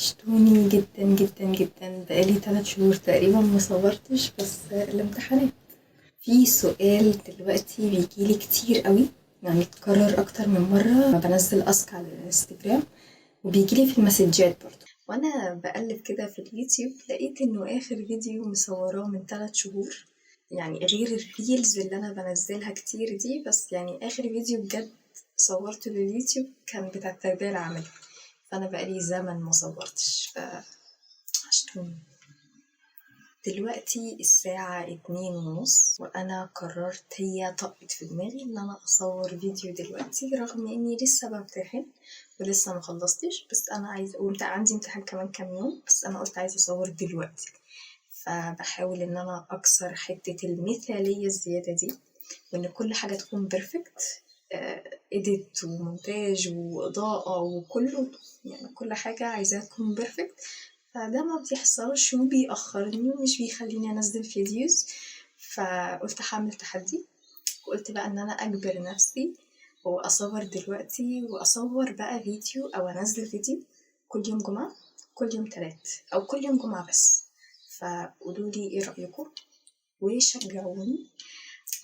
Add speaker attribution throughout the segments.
Speaker 1: وحشتوني جدا جدا جدا، بقالي 3 شهور تقريبا مصورتش. بس الامتحانات في سؤال دلوقتي بيجيلي كتير قوي، يعني اتكرر اكتر من مرة. بنزل اسك على الانستجرام وبيجيلي في المسجات برضه، وانا بقلب كده في اليوتيوب لقيت انه اخر فيديو مصوراه من 3 شهور، يعني غير الريلز اللي انا بنزلها كتير دي. بس يعني اخر فيديو بجد صورته لليوتيوب كان بتاع التربية العملية، فأنا بقالي زمن ما صورتش فعشتوني. دلوقتي الساعة 2:30 وأنا قررت، هي طقت في دماغي إن أنا أصور فيديو دلوقتي رغم إني لسه بمتحن ولسه مخلصتش. بس أنا عايزة، عندي امتحان كمان كام يوم، بس أنا قلت عايزة أصور دلوقتي. فبحاول إن أنا أكسر حتة المثالية الزيادة دي، وإن كل حاجة تكون بيرفكت، إيديت ومونتاج وإضاءة وكله، يعني كل حاجة عايزاها تكون بيرفكت. فده ما بيحصلش وبيأخرني ومش بيخليني أنزل فيديوز. فقلت هعمل تحدي، وقلت بقى إن أنا أجبر نفسي وأصور دلوقتي، وأصور بقى فيديو أو أنزل فيديو كل يوم جمعة، كل يوم تلات، أو كل يوم جمعة بس. فقولولي إيه رأيكم وشجعوني.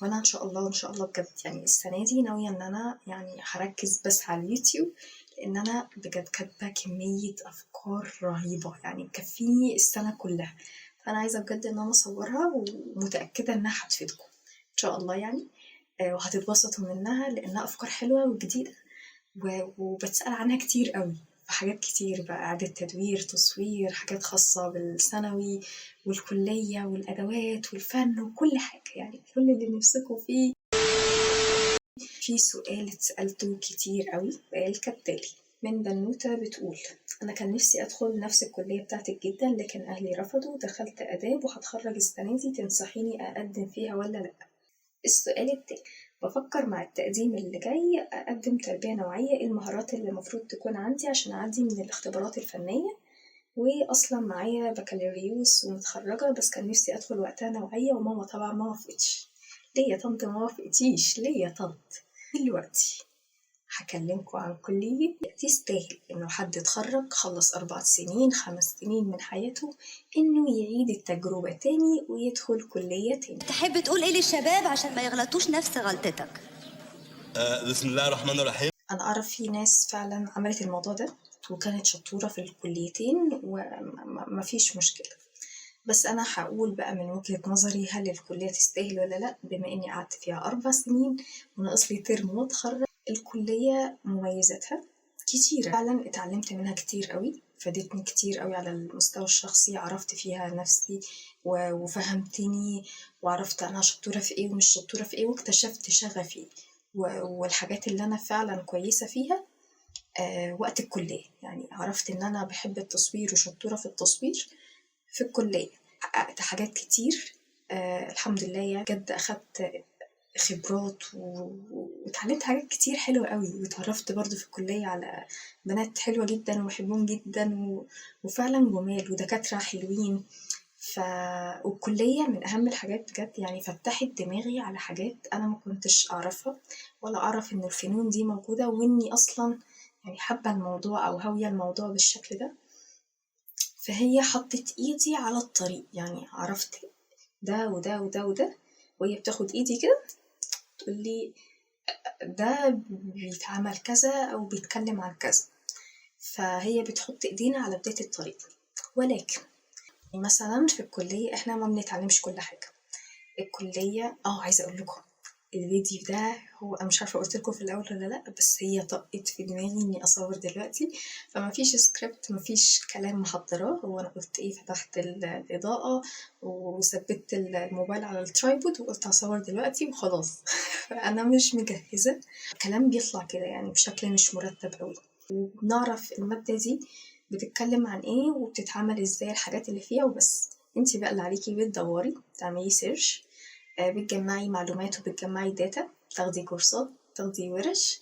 Speaker 1: وانا ان شاء الله بجد يعني السنه دي ناويه ان انا يعني هركز بس على اليوتيوب، لان انا بجد كاتبه كميه افكار رهيبه يعني تكفيني السنه كلها. فانا عايزه بجد ان انا اصورها، ومتاكده انها هتفيدكم ان شاء الله يعني. وهتتبسطوا منها لانها افكار حلوه وجديده، وبتسال عنها كتير قوي في حاجات كتير بقى، إعادة تدوير، تصوير، حاجات خاصة بالثانوي والكلية والأدوات والفن وكل حاجة، يعني كل اللي نفسكوا فيه. في سؤال اتسألته كتير قوي وقال كالتالي: من بنوتة بتقول: أنا كان نفسي أدخل نفس الكلية بتاعتك جدا، لكن أهلي رفضوا، دخلت آداب وهتخرج السنة دي، تنصحيني أقدم فيها ولا لأ؟ السؤال التاني: بفكر مع التقديم اللي جاي أقدم تربية نوعية، إيه المهارات اللي المفروض تكون عندي عشان أعدي من الاختبارات الفنية؟ وأصلا معايا بكالوريوس ومتخرجة، بس كان نفسي أدخل وقتها نوعية وماما طبعا ما وافقتش. ليه يا طنط ما وافقتيش؟ ليه يا طنط؟ دلوقتي هكلمكوا عن كلية تستاهل إنه حد اتخرج خلص 4 سنين 5 سنين من حياته إنه يعيد التجربة تاني ويدخل كلية تاني.
Speaker 2: تحب تقول ايه للشباب عشان ما يغلطوش نفس غلطتك؟
Speaker 3: بسم الله الرحمن الرحيم.
Speaker 1: أنا أعرف في ناس فعلا عملت الموضوع ده وكانت شطورة في الكليتين ومفيش مشكلة. بس أنا هقول بقى من وجهة نظري، هل الكلية تستاهل ولا لأ؟ بما إني قعدت فيها 4 سنين وناقص لي ترم وأتخرج. الكلية مميزاتها كتيرة فعلا، اتعلمت منها كتير قوي، فادتني كتير قوي على المستوى الشخصي، عرفت فيها نفسي وفهمتني، وعرفت أنا شطورة في إيه ومش شطورة في إيه، واكتشفت شغفي والحاجات اللي أنا فعلا كويسة فيها. وقت الكلية يعني عرفت إن أنا بحب التصوير وشطورة في التصوير في الكلية. حققت حاجات كتير، الحمد لله يعني. بجد أخدت خبرات واتعلمت حاجات كتير حلوة قوي، واتعرفت برضو في الكلية على بنات حلوة جدا وبحبهم جدا وفعلا جمال ودكاترة حلوين. ف والكلية من أهم الحاجات بجد، يعني فتحت دماغي على حاجات أنا ما كنتش أعرفها، ولا أعرف إن الفنون دي موجودة، وإني أصلا يعني حابة الموضوع أو هاوية الموضوع بالشكل ده. فهي حطت إيدي على الطريق، يعني عرفت ده وده وده وده، وهي بتاخد إيدي كده تقولي ده بيتعمل كذا أو بيتكلم عن كذا. فهي بتحط إيدينا على بداية الطريق. ولكن مثلا في الكلية إحنا ما بنتعلمش كل حاجة. الكلية عايزة أقول لكم الفيديو ده، هو أنا مش عارفة قلت لكم في الأول ولا لأ، بس هي طقت في دماغي إني أصور دلوقتي. فمفيش سكريبت، مفيش كلام محضراه، هو أنا قلت إيه، فتحت الإضاءة وثبت الموبايل على الترايبود وقلت هصور دلوقتي وخلاص. فأنا مش مجهزة، الكلام بيطلع كده يعني بشكل مش مرتب أوي. وبنعرف المادة دي بتتكلم عن إيه وبتتعمل إزاي، الحاجات اللي فيها وبس. انتي بقى اللي عليكي بتدوري، تعملي سيرش، بتجمعي معلومات وبتجمعي داتا، تاخدي كورسات، تاخدي ورش،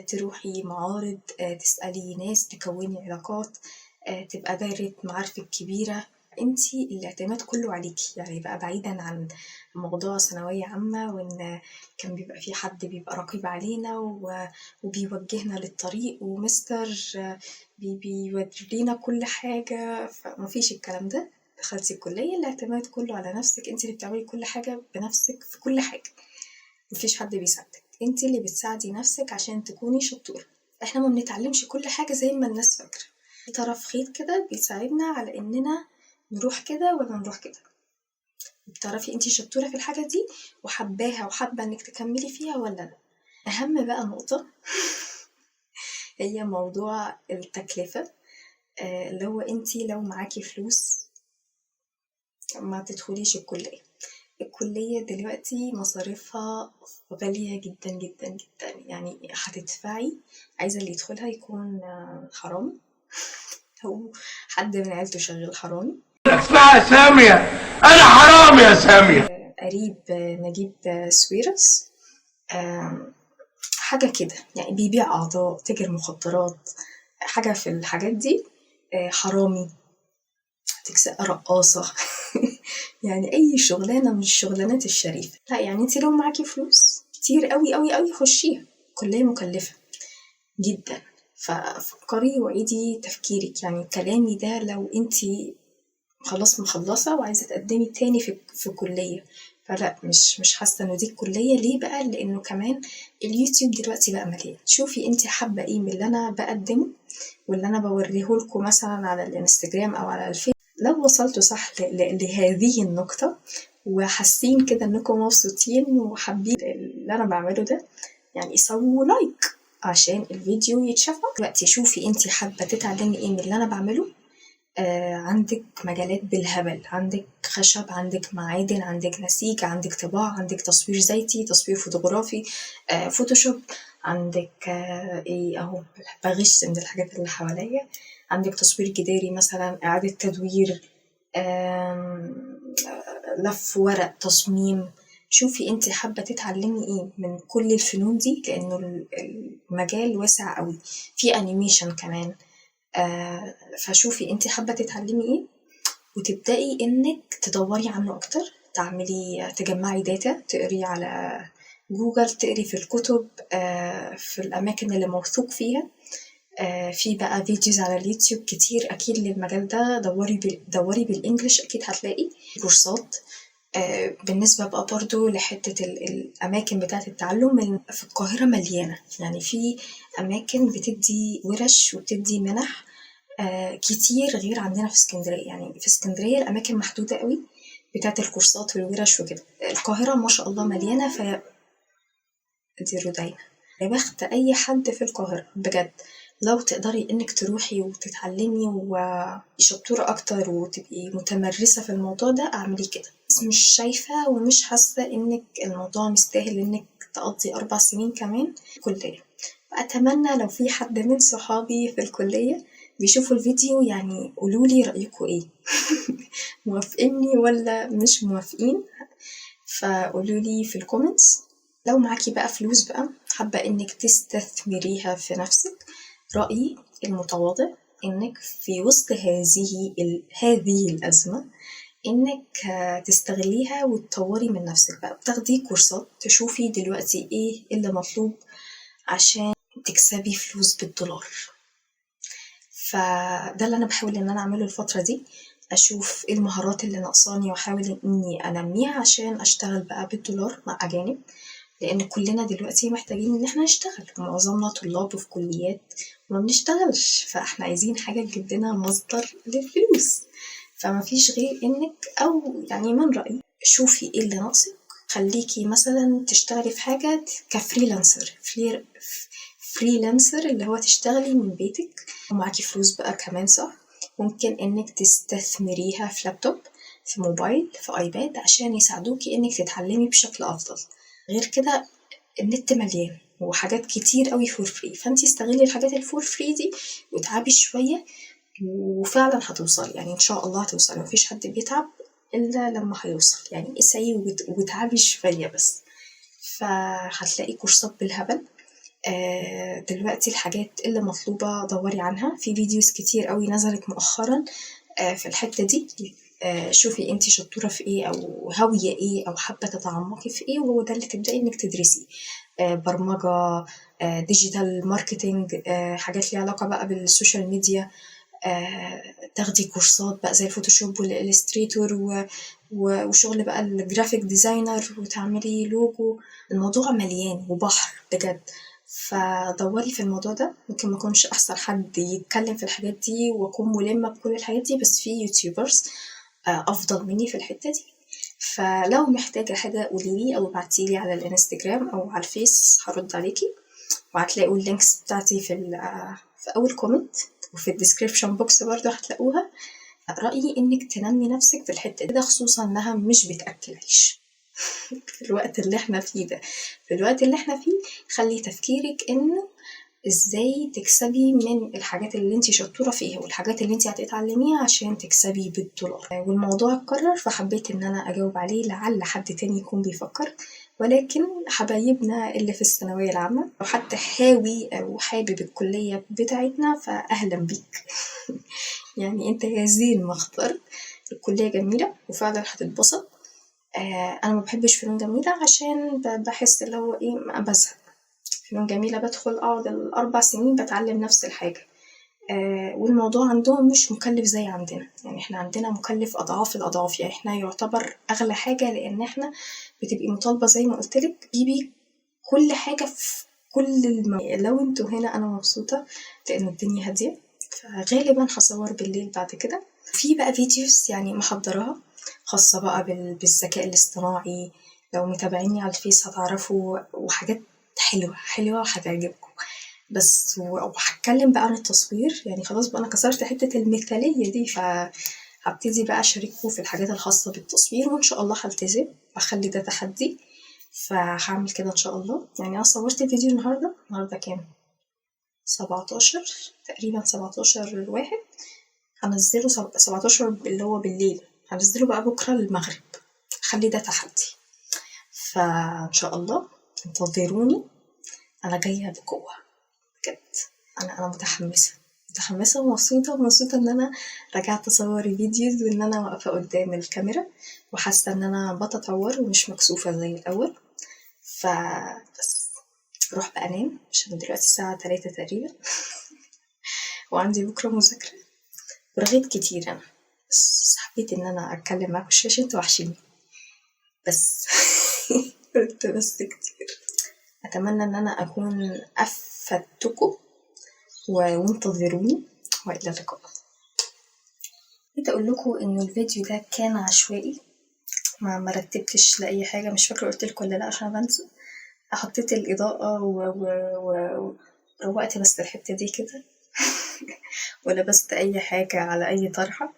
Speaker 1: تروحي معارض، تسألي ناس، تكوني علاقات، تبقى دايرة معارفك كبيرة، انتي الاعتماد كله عليكي، يعني بقى بعيدا عن موضوع ثانوية عامة وان كان بيبقى في حد بيبقى رقيب علينا وبيوجهنا للطريق ومستر بيورينا كل حاجة، فمفيش الكلام ده. دخلتي الكلية الاعتماد كله على نفسك، انتي اللي بتعملي كل حاجة بنفسك في كل حاجة، مفيش حد بيساعدك، انتي اللي بتساعدي نفسك عشان تكوني شطورة. احنا ما بنتعلمش كل حاجة زي ما الناس فاكرة، في طرف خيط كده بيساعدنا على اننا نروح كده ولا نروح كده. بتعرفي انتي شطورة في الحاجة دي وحباها وحابة انك تكملي فيها ولا لا. اهم بقى نقطة هي موضوع التكلفة، اللي هو انتي لو معاكي فلوس ما تدخليش الكلية. الكلية دلوقتي مصاريفها غالية جدا جدا جدا، يعني هتدفعي، عايزة اللي يدخلها يكون حرامي أو حد من عيلته شغال حرامي.
Speaker 4: اسمها سامية، أنا حرام يا سامية.
Speaker 1: قريب نجيب ساويرس، حاجة كده يعني بيبيع أعضاء، تاجر مخدرات، حاجة في الحاجات دي، حرامي، رقاصة يعني أي شغلانة من الشغلانات الشريفة. لا يعني انتي لو معاكي فلوس كتير قوي قوي قوي خشيها، كلية مكلفة جدا، ففكري وعيدي تفكيرك. يعني كلامي ده لو انتي خلاص مخلصة وعايزة تقدمي تاني في كلية، فلا مش حاسة انه دي الكلية. ليه بقى؟ لانه كمان اليوتيوب دلوقتي بقى مليان. شوفي انتي حابة ايه من اللي انا بقدمه واللي انا بوريهولكوا مثلا على الانستجرام او على الفيس. لو وصلتوا صح لهذه النقطة وحاسين كده انكم مبسوطين وحابين اللي انا بعمله ده، يعني سووا لايك عشان الفيديو يتشاف. دلوقتي شوفي انتي حابة تتعلمي ايه من اللي انا بعمله. عندك مجالات بالهبل، عندك خشب، عندك معادن، عندك نسيج، عندك طباعة، عندك تصوير زيتي، تصوير فوتوغرافي، فوتوشوب، عندك ايه اهو بغش من الحاجات اللي حواليا، عندك تصوير جداري مثلا، إعادة تدوير، لف ورق، تصميم. شوفي انت حابة تتعلمي ايه من كل الفنون دي، لانه المجال واسع قوي، في انيميشن كمان. فشوفي انت حابة تتعلمي ايه وتبدأي انك تدوري عنه اكتر، تجمعي داتا، تقري على جوجل، تقري في الكتب، في الاماكن اللي موثوق فيها. في بقى فيديوز على اليوتيوب كتير اكيد للمجال ده، دوري بالانجلش اكيد هتلاقي كورسات. بالنسبة بقى برضو لحتة الأماكن بتاعة التعلم، في القاهرة مليانة، يعني في أماكن بتدي ورش وبتدي منح كتير غير عندنا في اسكندرية. يعني في اسكندرية الأماكن محدودة قوي بتاعة الكورسات والورش وكده، القاهرة ما شاء الله مليانة. دي رودينا، يا بخت أي حد في القاهرة بجد، لو تقدري إنك تروحي وتتعلمي وشطورة أكتر وتبقي متمرسة في الموضوع ده اعملي كده. بس مش شايفة ومش حاسة إنك الموضوع مستاهل إنك تقضي 4 سنين كمان كلية. أتمنى لو في حد من صحابي في الكلية بيشوفوا الفيديو يعني قولولي رأيكم إيه موافقيني ولا مش موافقين، فقولولي في الكومنتس. لو معاكي بقى فلوس بقى حابة إنك تستثمريها في نفسك، رأيي المتواضع إنك في وسط هذه الأزمة إنك تستغليها وتطوري من نفسك بقى، بتاخدي كورسات، تشوفي دلوقتي إيه اللي مطلوب عشان تكسبي فلوس بالدولار. فده اللي أنا بحاول إن أنا أعمله الفترة دي، أشوف إيه المهارات اللي ناقصاني وأحاول إني أنميها عشان أشتغل بقى بالدولار مع أجانب، لأن كلنا دلوقتي محتاجين إن احنا نشتغل، معظمنا طلاب وفي كليات وما بنشتغلش، فاحنا عايزين حاجة تجيب لنا مصدر للفلوس. فمفيش غير إنك، أو يعني من رأيي، شوفي إيه اللي ناقصك، خليكي مثلا تشتغلي في حاجة كفريلانسر، فريلانسر اللي هو تشتغلي من بيتك ومعاكي فلوس بقى كمان، صح؟ ممكن إنك تستثمريها في لابتوب، في موبايل، في ايباد، عشان يساعدوكي إنك تتعلمي بشكل أفضل. غير كده النت مليان وحاجات كتير قوي فور فري، فانتي استغلي الحاجات الفور فري دي وتعبي شوية وفعلا هتوصلي، يعني ان شاء الله هتوصلي. مفيش حد بيتعب الا لما هيوصل، يعني اسعي وتعبي شوية بس، فهتلاقي كورسات بالهبل. دلوقتي الحاجات اللي مطلوبة دوري عنها، في فيديوز كتير قوي نزلت مؤخرا في الحتة دي، شوفي انتي شطورة في ايه او هاوية ايه او حابة تتعمقي في ايه، وهو ده اللي تبدأي انك تدرسيه. برمجة، ديجيتال ماركتينج، حاجات ليها علاقة بقى بالسوشيال ميديا، تاخدي كورسات بقى زي الفوتوشوب والإليستريتور وشغل بقى الجرافيك ديزاينر وتعملي لوجو. الموضوع مليان وبحر بجد، فدوري في الموضوع ده. ممكن ما اكونش احسن حد يتكلم في الحاجات دي واكون ملمة بكل الحاجات دي، بس في يوتيوبرز افضل مني في الحتة دي. فلو محتاجة حاجة قوليلي او ابعتيلي على الانستجرام او على الفيس، هرد عليكي. وهتلاقوا اللينكس بتاعتي في اول كومنت، وفي الديسكريبشن بوكس برضه هتلاقوها. رأيي انك تنمي نفسك في الحتة دي، خصوصا انها مش بتأكل عيش في الوقت اللي احنا فيه ده. في الوقت اللي احنا فيه خلي تفكيرك انه ازاي تكسبي من الحاجات اللي انتي شطورة فيها والحاجات اللي انتي هتتعلميها عشان تكسبي بالدولار. والموضوع اتكرر فحبيت ان انا اجاوب عليه، لعل حد تاني يكون بيفكر. ولكن حبايبنا اللي في الثانوية العامة او حتى حاوي او حابب الكلية بتاعتنا، فاهلا بيك يعني انت يا زين ما اخترت. الكلية جميلة وفعلا هتتبسط. انا ما بحبش فنون جميلة عشان بحس اللي هو ايه، بزهق. فنون جميلة بدخل اقعد ال4 سنين بتعلم نفس الحاجة. والموضوع عندهم مش مكلف زي عندنا، يعني احنا عندنا مكلف اضعاف الاضعاف. يعني احنا يعتبر اغلى حاجة، لان احنا بتبقي مطالبة زي ما قلتلك تجيبي كل حاجة في كل لو انتوا هنا انا مبسوطة لان الدنيا هادية، فغالبا هصور بالليل بعد كده. في بقى فيديوز يعني محضراها خاصة بقى بالذكاء الاصطناعي، لو متابعيني على الفيس هتعرفوا، وحاجات حلوة حلوة وهتعجبكم. بس وهتكلم بقى عن التصوير، يعني خلاص بقى أنا كسرت حتة المثالية دي، فهبتدي بقى أشارككم في الحاجات الخاصة بالتصوير، وإن شاء الله هلتزم وأخلي ده تحدي. فهعمل كده إن شاء الله. يعني أنا صورت الفيديو النهاردة كام؟ 17 تقريبا، 17/1. هنزله 17 اللي هو بالليل، هنزله بقى بكرة المغرب. خلي ده تحدي، فإن شاء الله انتظروني. أنا جاية بقوة بجد. أنا متحمسة ومبسوطة إن أنا رجعت أصور فيديوز، وإن أنا واقفة قدام الكاميرا وحاسة إن أنا بتطور ومش مكسوفة زي الأول. فبس روح بقى أنام عشان دلوقتي الساعة 3 تقريبا وعندي بكرة مذاكرة. ورغيت كتير أنا، بس حبيت إن أنا أتكلم معاكم شوية عشان انتوا وحشيني. بس قلت بس كتير. أتمنى إن أنا أكون أفدتكم، وانتظروني، وإلى اللقاء. جيت أقول لكم إن الفيديو ده كان عشوائي، ما مرتبتش لأي حاجة. مش فاكرة قلتلكوا ولا لأ عشان بنسى. حطيت الإضاءة وروقت بس الحتة دي كده ولبست أي حاجة على أي طرحة،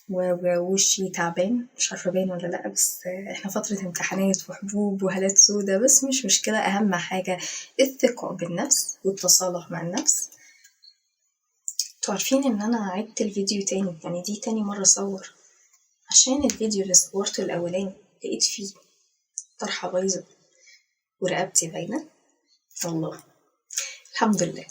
Speaker 1: ووشي تعبان، مش عارفة باين ولا لأ، بس احنا فترة امتحانات وحبوب وهالات سودة، بس مش مشكلة. أهم حاجة الثقة بالنفس والتصالح مع النفس. انتوا عارفين إن أنا عدت الفيديو تاني، يعني دي تاني مرة أصور، عشان الفيديو اللي صورته الأولاني لقيت فيه طرحة بايظة ورقبتي باينة. والله الحمد لله.